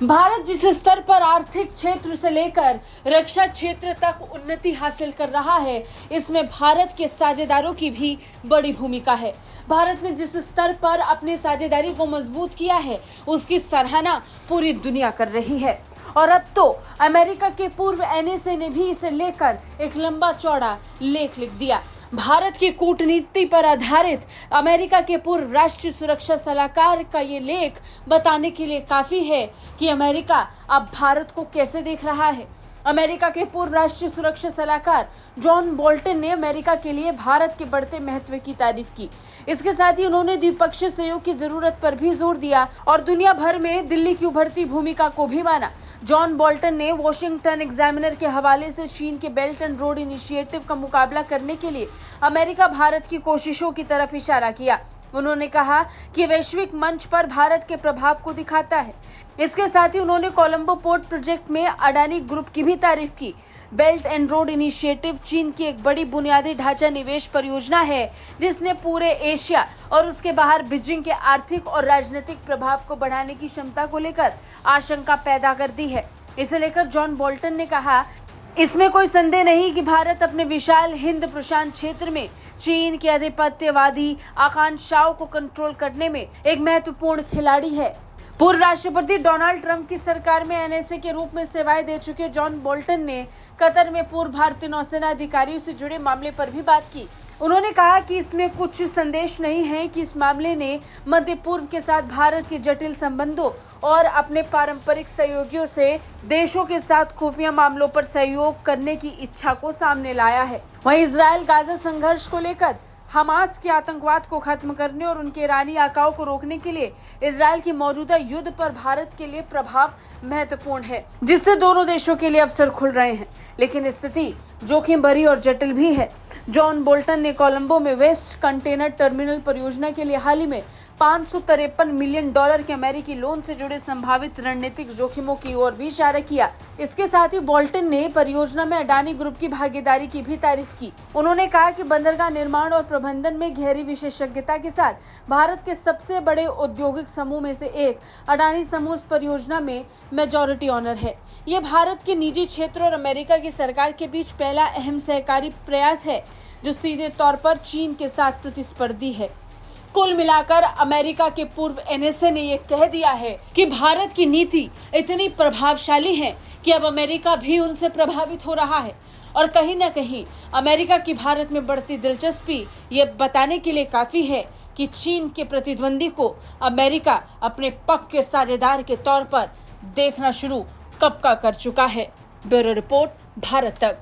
भारत जिस स्तर पर आर्थिक क्षेत्र से लेकर रक्षा क्षेत्र तक उन्नति हासिल कर रहा है, इसमें भारत के साझेदारों की भी बड़ी भूमिका है। भारत ने जिस स्तर पर अपनी साझेदारी को मजबूत किया है, उसकी सराहना पूरी दुनिया कर रही है। और अब तो अमेरिका के पूर्व एनएसए ने भी इसे लेकर एक लंबा चौड़ा लेख लिख दिया। भारत की कूटनीति पर आधारित अमेरिका के पूर्व राष्ट्रीय सुरक्षा सलाहकार का ये लेख बताने के लिए काफी है कि अमेरिका अब भारत को कैसे देख रहा है। अमेरिका के पूर्व राष्ट्रीय सुरक्षा सलाहकार जॉन बोल्टन ने अमेरिका के लिए भारत के बढ़ते महत्व की तारीफ की। इसके साथ ही उन्होंने द्विपक्षीय सहयोग की जरूरत पर भी जोर दिया और दुनिया भर में दिल्ली की उभरती भूमिका को भी माना। जॉन बोल्टन ने वॉशिंगटन एग्जामिनर के हवाले से चीन के बेल्ट एंड रोड इनिशिएटिव का मुकाबला करने के लिए अमेरिका भारत की कोशिशों की तरफ इशारा किया। उन्होंने कहा कि वैश्विक मंच पर भारत के प्रभाव को दिखाता है। इसके साथ ही उन्होंने कोलंबो पोर्ट प्रोजेक्ट में अडानी ग्रुप की भी तारीफ की। बेल्ट एंड रोड इनिशिएटिव चीन की एक बड़ी बुनियादी ढांचा निवेश परियोजना है, जिसने पूरे एशिया और उसके बाहर बीजिंग के आर्थिक और राजनीतिक प्रभाव को बढ़ाने की क्षमता को लेकर आशंका पैदा कर दी है। इसे लेकर जॉन बोल्टन ने कहा, इसमें कोई संदेह नहीं कि भारत अपने विशाल हिंद प्रशांत क्षेत्र में चीन की आधिपत्यवादी आकांक्षाओं को कंट्रोल करने में एक महत्वपूर्ण खिलाड़ी है। पूर्व राष्ट्रपति डोनाल्ड ट्रंप की सरकार में एनएसए के रूप में सेवाएं दे चुके जॉन बोल्टन ने कतर में पूर्व भारतीय नौसेना अधिकारियों से जुड़े मामले पर भी बात की। उन्होंने कहा कि इसमें कुछ संदेश नहीं है कि इस मामले ने मध्य पूर्व के साथ भारत के जटिल संबंधों और अपने पारंपरिक सहयोगियों से देशों के साथ खुफिया मामलों पर सहयोग करने की इच्छा को सामने लाया है। वहीं इजराइल गाजा संघर्ष को लेकर हमास के आतंकवाद को खत्म करने और उनके ईरानी आकाओं को रोकने के लिए इजराइल की मौजूदा युद्ध पर भारत के लिए प्रभाव महत्वपूर्ण है, जिससे दोनों देशों के लिए अवसर खुल रहे हैं। लेकिन स्थिति जोखिम भरी और जटिल भी है। जॉन बोल्टन ने कोलंबो में वेस्ट कंटेनर टर्मिनल परियोजना के लिए हाल ही में $553 मिलियन के अमेरिकी लोन से जुड़े संभावित रणनीतिक जोखिमों की ओर भी इशारा किया। इसके साथ ही बोल्टन ने परियोजना में अडानी ग्रुप की भागीदारी की भी तारीफ की। उन्होंने कहा कि बंदरगाह निर्माण और प्रबंधन में गहरी विशेषज्ञता के साथ भारत के सबसे बड़े औद्योगिक समूह में से एक अडानी समूह इस परियोजना में मेजॉरिटी ऑनर है। यह भारत के निजी क्षेत्र और अमेरिका की सरकार के बीच पहला अहम सहकारी प्रयास है, जो सीधे तौर पर चीन के साथ प्रतिस्पर्धी है। कुल मिलाकर अमेरिका के पूर्व एनएसए ने यह कह दिया है कि भारत की नीति इतनी प्रभावशाली है कि अब अमेरिका भी उनसे प्रभावित हो रहा है। और कहीं न कहीं अमेरिका की भारत में बढ़ती दिलचस्पी ये बताने के लिए काफी है कि चीन के प्रतिद्वंदी को अमेरिका अपने पक्के साझेदार के तौर पर देखना शुरू कब का कर चुका है। ब्यूरो रिपोर्ट, भारत तक।